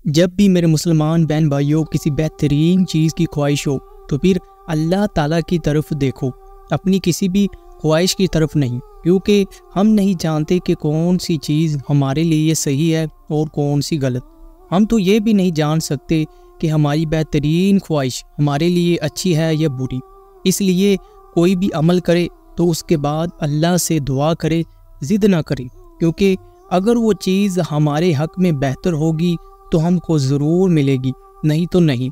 جب بھی میرے مسلمان بہن بھائیوں کسی بہترین چیز کی خواہش ہو تو پھر اللہ تعالیٰ کی طرف دیکھو، اپنی کسی بھی خواہش کی طرف نہیں، کیونکہ ہم نہیں جانتے کہ کون سی چیز ہمارے لیے صحیح ہے اور کون سی غلط۔ ہم تو یہ بھی نہیں جان سکتے کہ ہماری بہترین خواہش ہمارے لیے اچھی ہے یا بری۔ اس لیے کوئی بھی عمل کرے تو اس کے بعد اللہ سے دعا کرے، ضد نہ کرے، کیونکہ اگر وہ چیز ہمارے حق میں بہتر ہوگی تو ہم کو ضرور ملے گی، نہیں تو نہیں۔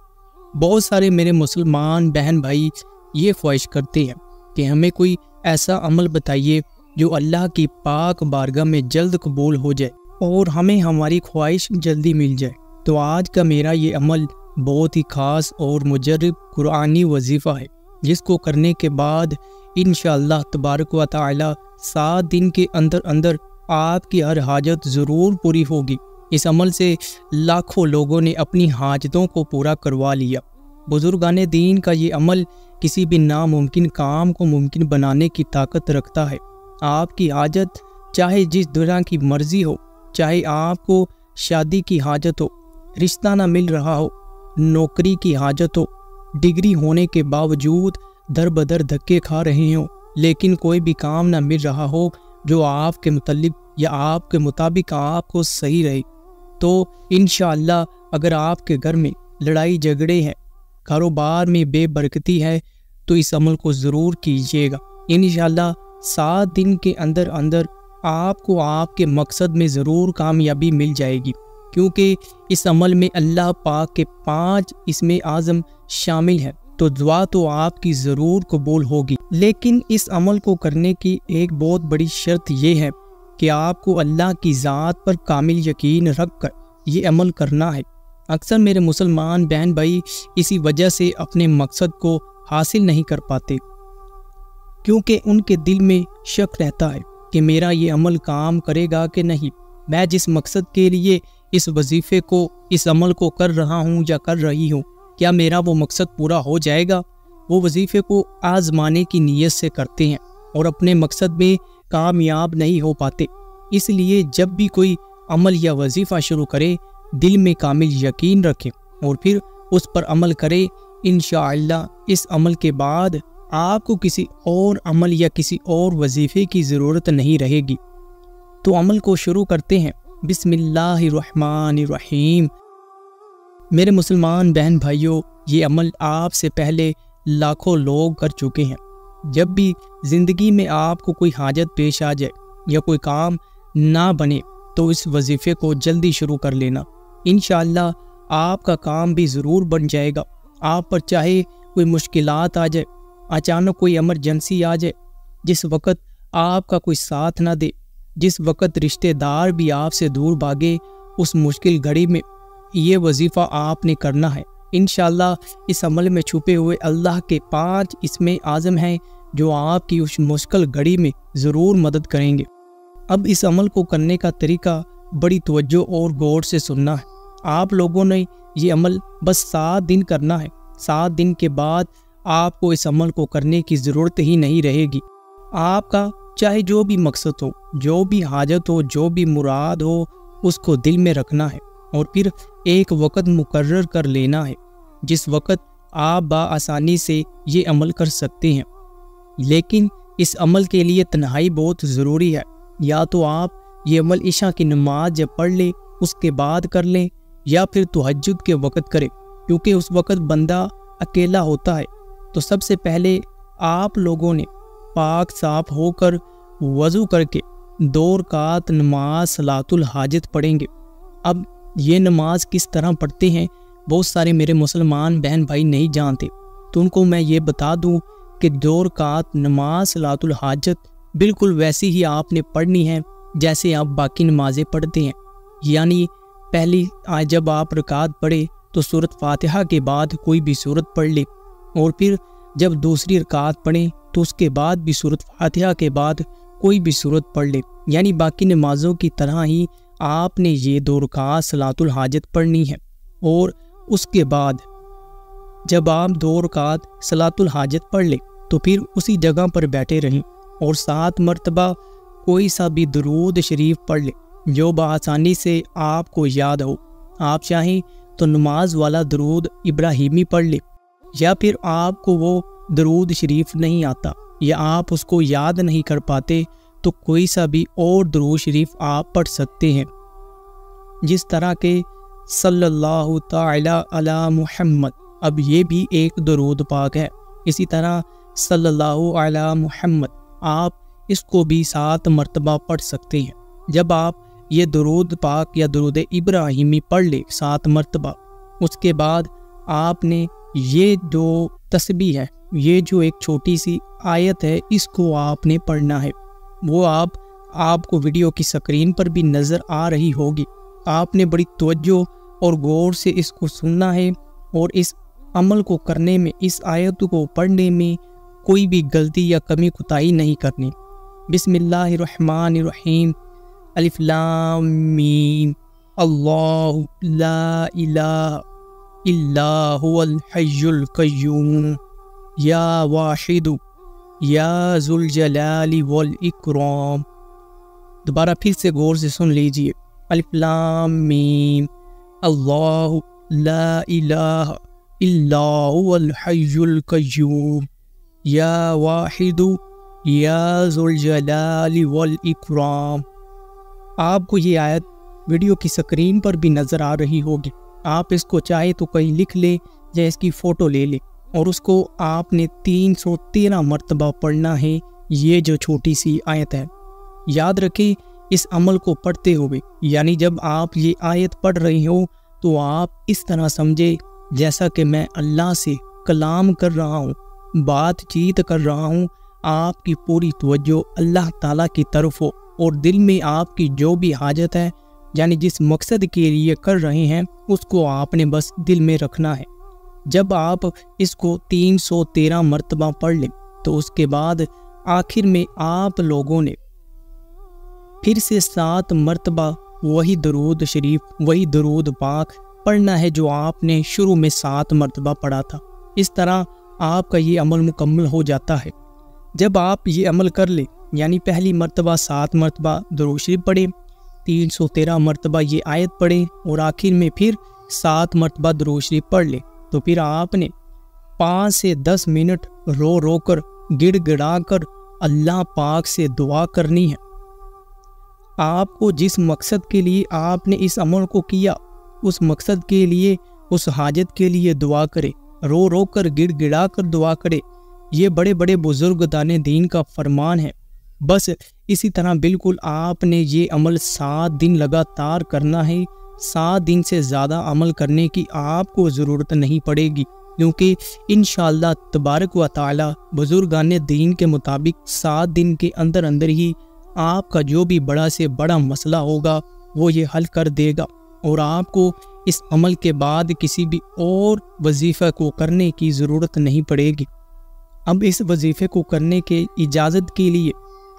بہت سارے میرے مسلمان بہن بھائی یہ خواہش کرتے ہیں کہ ہمیں کوئی ایسا عمل بتائیے جو اللہ کی پاک بارگاہ میں جلد قبول ہو جائے اور ہمیں ہماری خواہش جلدی مل جائے۔ تو آج کا میرا یہ عمل بہت ہی خاص اور مجرب قرآنی وظیفہ ہے، جس کو کرنے کے بعد انشاءاللہ تبارک و تعالی 7 دن کے اندر اندر آپ کی ہر حاجت ضرور پوری ہوگی۔ اس عمل سے لاکھوں لوگوں نے اپنی حاجتوں کو پورا کروا لیا۔ بزرگان دین کا یہ عمل کسی بھی ناممکن کام کو ممکن بنانے کی طاقت رکھتا ہے۔ آپ کی حاجت چاہے جس طرح کی مرضی ہو، چاہے آپ کو شادی کی حاجت ہو، رشتہ نہ مل رہا ہو، نوکری کی حاجت ہو، ڈگری ہونے کے باوجود در بدر دھکے کھا رہے ہوں لیکن کوئی بھی کام نہ مل رہا ہو جو آپ کے متعلق یا آپ کے مطابق آپ کو صحیح رہے، تو انشاءاللہ اگر آپ کے گھر میں لڑائی جھگڑے ہیں، کاروبار میں بے برکتی ہے، تو اس عمل کو ضرور کیجیے گا۔ انشاءاللہ 7 دن کے اندر اندر آپ کو آپ کے مقصد میں ضرور کامیابی مل جائے گی، کیونکہ اس عمل میں اللہ پاک کے 5 اسم اعظم شامل ہیں، تو دعا تو آپ کی ضرور قبول ہوگی۔ لیکن اس عمل کو کرنے کی ایک بہت بڑی شرط یہ ہے کہ آپ کو اللہ کی ذات پر کامل یقین رکھ کر یہ عمل کرنا ہے۔ اکثر میرے مسلمان بہن بھائی اسی وجہ سے اپنے مقصد کو حاصل نہیں کر پاتے، کیونکہ ان کے دل میں شک رہتا ہے کہ میرا یہ عمل کام کرے گا کہ نہیں، میں جس مقصد کے لیے اس وظیفے کو، اس عمل کو کر رہا ہوں یا کر رہی ہوں، کیا میرا وہ مقصد پورا ہو جائے گا؟ وہ وظیفے کو آزمانے کی نیت سے کرتے ہیں اور اپنے مقصد میں کامیاب نہیں ہو پاتے۔ اس لیے جب بھی کوئی عمل یا وظیفہ شروع کرے، دل میں کامل یقین رکھیں اور پھر اس پر عمل کرے۔ انشاءاللہ اس عمل کے بعد آپ کو کسی اور عمل یا کسی اور وظیفے کی ضرورت نہیں رہے گی۔ تو عمل کو شروع کرتے ہیں۔ بسم اللہ الرحمن الرحیم۔ میرے مسلمان بہن بھائیوں، یہ عمل آپ سے پہلے لاکھوں لوگ کر چکے ہیں۔ جب بھی زندگی میں آپ کو کوئی حاجت پیش آ جائے یا کوئی کام نہ بنے تو اس وظیفے کو جلدی شروع کر لینا۔ انشاءاللہ آپ کا کام بھی ضرور بن جائے گا۔ آپ پر چاہے کوئی مشکلات آ جائے، اچانک کوئی ایمرجنسی آ جائے، جس وقت آپ کا کوئی ساتھ نہ دے، جس وقت رشتہ دار بھی آپ سے دور بھاگے، اس مشکل گھڑی میں یہ وظیفہ آپ نے کرنا ہے۔ انشاءاللہ اس عمل میں چھپے ہوئے اللہ کے 5 اسم اعظم ہیں جو آپ کی اس مشکل گھڑی میں ضرور مدد کریں گے۔ اب اس عمل کو کرنے کا طریقہ بڑی توجہ اور غور سے سننا ہے۔ آپ لوگوں نے یہ عمل بس 7 دن کرنا ہے۔ 7 دن کے بعد آپ کو اس عمل کو کرنے کی ضرورت ہی نہیں رہے گی۔ آپ کا چاہے جو بھی مقصد ہو، جو بھی حاجت ہو، جو بھی مراد ہو، اس کو دل میں رکھنا ہے اور پھر ایک وقت مقرر کر لینا ہے جس وقت آپ بآسانی سے یہ عمل کر سکتے ہیں۔ لیکن اس عمل کے لیے تنہائی بہت ضروری ہے۔ یا تو آپ یہ عمل عشاء کی نماز جب پڑھ لیں اس کے بعد کر لیں، یا پھر تہجد کے وقت کریں، کیونکہ اس وقت بندہ اکیلا ہوتا ہے۔ تو سب سے پہلے آپ لوگوں نے پاک صاف ہو کر وضو کر کے 2 رکعت نماز صلاۃ الحاجت پڑھیں گے۔ اب یہ نماز کس طرح پڑھتے ہیں بہت سارے میرے مسلمان بہن بھائی نہیں جانتے، تو ان کو میں یہ بتا دوں کہ 2 رکعت نماز صلاۃ الحاجت بالکل ویسی ہی آپ نے پڑھنی ہے جیسے آپ باقی نمازیں پڑھتے ہیں۔ یعنی پہلی جب آپ رکعت پڑھے تو سورۃ فاتحہ کے بعد کوئی بھی سورت پڑھ لے، اور پھر جب دوسری رکعت پڑھیں تو اس کے بعد بھی سورۃ فاتحہ کے بعد کوئی بھی سورت پڑھ لے۔ یعنی باقی نمازوں کی طرح ہی آپ نے یہ 2 رکعت صلاۃ الحاجت پڑھنی ہے، اور اس کے بعد جب آپ 2 رکعت صلاۃ الحاجت پڑھ لیں تو پھر اسی جگہ پر بیٹھے رہیں اور 7 مرتبہ کوئی سا بھی درود شریف پڑھ لیں جو بآسانی سے آپ کو یاد ہو۔ آپ چاہیں تو نماز والا درود ابراہیمی پڑھ لیں، یا پھر آپ کو وہ درود شریف نہیں آتا یا آپ اس کو یاد نہیں کر پاتے تو کوئی سا بھی اور درود شریف آپ پڑھ سکتے ہیں، جس طرح کہ صلی اللہ تعالی علی محمد، اب یہ بھی ایک درود پاک ہے۔ اسی طرح صلی اللہ علی محمد آپ اس کو بھی 7 مرتبہ پڑھ سکتے ہیں۔ جب آپ یہ درود پاک یا درود ابراہیمی پڑھ لے 7 مرتبہ، اس کے بعد آپ نے یہ جو تسبیح ہے، یہ جو ایک چھوٹی سی آیت ہے، اس کو آپ نے پڑھنا ہے۔ وہ آپ کو ویڈیو کی سکرین پر بھی نظر آ رہی ہوگی۔ آپ نے بڑی توجہ اور غور سے اس کو سننا ہے اور اس عمل کو کرنے میں، اس آیت کو پڑھنے میں کوئی بھی غلطی یا کمی کوتاہی نہیں کرنی۔ بسم اللہ الرحمن الرحیم، الف لام میم، اللہ لا الہ الا هو الحی القیوم یا واحد یا ذو الجلال والاکرام۔ دوبارہ پھر سے غور سے سن لیجئے، الف لام میم، اللہ لا الہ الا هو الحی القیوم یا واحد یا ذو الجلال والاکرام۔ آپ کو یہ آیت ویڈیو کی سکرین پر بھی نظر آ رہی ہوگی۔ آپ اس کو چاہے تو کہیں لکھ لیں یا اس کی فوٹو لے لیں، اور اس کو آپ نے 313 مرتبہ پڑھنا ہے۔ یہ جو چھوٹی سی آیت ہے، یاد رکھیں اس عمل کو پڑھتے ہوئے، یعنی جب آپ یہ آیت پڑھ رہے ہو تو آپ اس طرح سمجھے جیسا کہ میں اللہ سے کلام کر رہا ہوں، بات چیت کر رہا ہوں۔ آپ کی پوری توجہ اللہ تعالیٰ کی طرف ہو اور دل میں آپ کی جو بھی حاجت ہے، یعنی جس مقصد کے لیے کر رہے ہیں، اس کو آپ نے بس دل میں رکھنا ہے۔ جب آپ اس کو 313 مرتبہ پڑھ لیں تو اس کے بعد آخر میں آپ لوگوں نے پھر سے 7 مرتبہ وہی درود شریف، وہی درود پاک پڑھنا ہے جو آپ نے شروع میں 7 مرتبہ پڑھا تھا۔ اس طرح آپ کا یہ عمل مکمل ہو جاتا ہے۔ جب آپ یہ عمل کر لیں، یعنی پہلی مرتبہ 7 مرتبہ درود شریف پڑھیں، 313 مرتبہ یہ آیت پڑھیں اور آخر میں پھر 7 مرتبہ درود شریف پڑھ لیں، تو پھر آپ نے 5 سے 10 منٹ رو رو کر، گڑ گڑا کر اللہ پاک سے دعا کرنی ہے۔ آپ کو جس مقصد کے لیے آپ نے اس عمل کو کیا، اس مقصد کے لیے، اس حاجت کے لیے دعا کرے، رو رو کر، گڑ گڑا کر دعا کرے۔ یہ بڑے بڑے بزرگ دان دین کا فرمان ہے۔ بس اسی طرح بالکل آپ نے یہ عمل 7 دن لگاتار کرنا ہے۔ 7 دن سے زیادہ عمل کرنے کی آپ کو ضرورت نہیں پڑے گی، کیونکہ انشاءاللہ تبارک و تعالی بزرگان دین کے مطابق 7 دن کے اندر اندر ہی آپ کا جو بھی بڑا سے بڑا مسئلہ ہوگا وہ یہ حل کر دے گا، اور آپ کو اس عمل کے بعد کسی بھی اور وظیفہ کو کرنے کی ضرورت نہیں پڑے گی۔ اب اس وظیفے کو کرنے کے اجازت کے لیے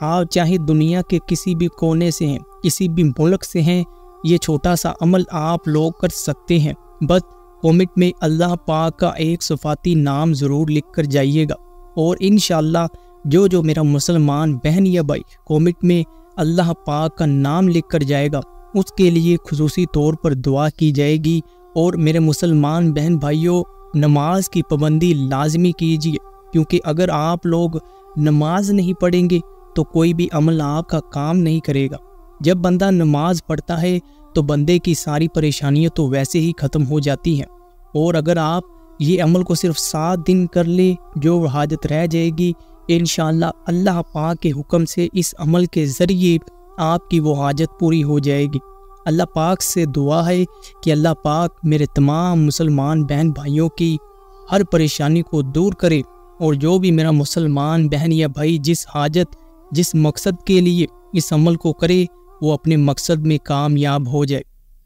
آپ چاہے دنیا کے کسی بھی کونے سے ہیں، کسی بھی ملک سے ہیں، یہ چھوٹا سا عمل آپ لوگ کر سکتے ہیں۔ بس کامنٹ میں اللہ پاک کا ایک صفاتی نام ضرور لکھ کر جائیے گا، اور انشاءاللہ جو میرا مسلمان بہن یا بھائی کامنٹ میں اللہ پاک کا نام لکھ کر جائے گا، اس کے لیے خصوصی طور پر دعا کی جائے گی۔ اور میرے مسلمان بہن بھائیوں، نماز کی پابندی لازمی کیجیے، کیونکہ اگر آپ لوگ نماز نہیں پڑھیں گے تو کوئی بھی عمل آپ کا کام نہیں کرے گا۔ جب بندہ نماز پڑھتا ہے تو بندے کی ساری پریشانیاں تو ویسے ہی ختم ہو جاتی ہیں، اور اگر آپ یہ عمل کو صرف 7 دن کر لیں، جو حاجت رہ جائے گی انشاءاللہ اللہ پاک کے حکم سے اس عمل کے ذریعے آپ کی وہ حاجت پوری ہو جائے گی۔ اللہ پاک سے دعا ہے کہ اللہ پاک میرے تمام مسلمان بہن بھائیوں کی ہر پریشانی کو دور کرے، اور جو بھی میرا مسلمان بہن یا بھائی جس حاجت، جس مقصد کے لیے اس عمل کو کرے، وہ اپنے مقصد میں کامیاب ہو جائے۔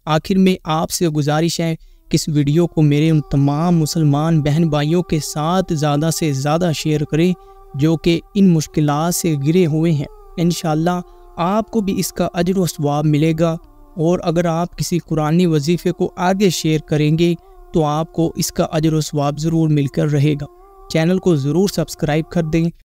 آخر میں آپ سے گزارش ہے کہ اس ویڈیو کو میرے ان تمام مسلمان بہن بھائیوں کے ساتھ زیادہ سے زیادہ شیئر کریں جو کہ ان مشکلات سے گرے ہوئے ہیں۔ انشاءاللہ آپ کو بھی اس کا اجر و ثواب ملے گا، اور اگر آپ کسی قرآنی وظیفے کو آگے شیئر کریں گے تو آپ کو اس کا اجر و ثواب ضرور مل کر رہے گا۔ چینل کو ضرور سبسکرائب کر دیں